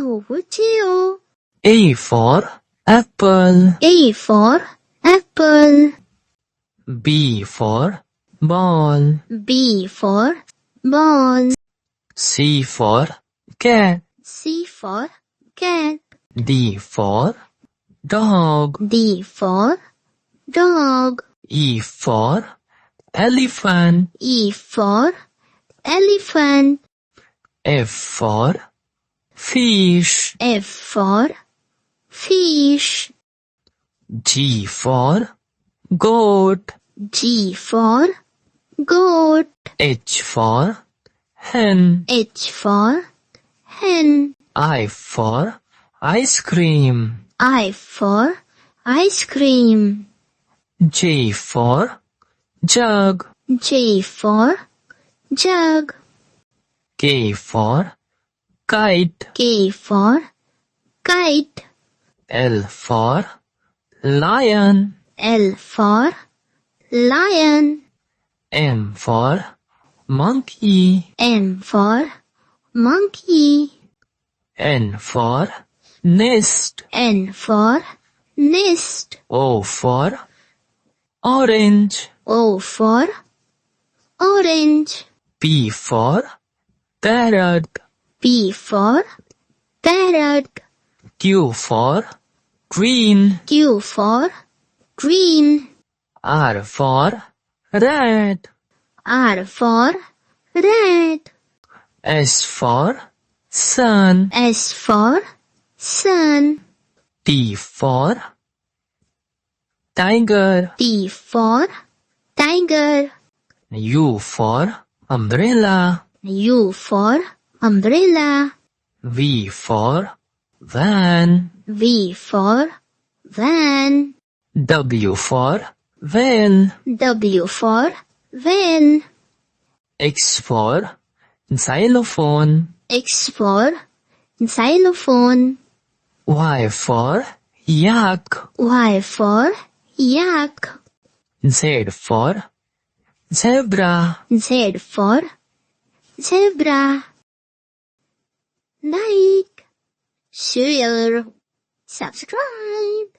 Kauchiu. A for apple. A for apple. B for ball. B for ball. C for cat. C for cat. D for dog. D for dog. E for elephant. E for elephant. F for fish. F for fish. G for goat. G for goat. H for hen. H for hen. I for ice cream. I for ice cream. J for jug. J for jug. K for kite. K for kite. L for lion. L for lion. M for monkey. M for monkey. N for nest. N for nest. O for orange. O for orange. P for parrot. P for parrot. Q for green. Q for green. R for rat. R for rat. S for sun. S for sun. T for tiger. T for tiger. U for umbrella. U for umbrella. V for van. V for van. W for van. W for van. X for xylophone. X for xylophone. Y for yak. Y for yak. Z for zebra. Z for zebra. Like, share, subscribe.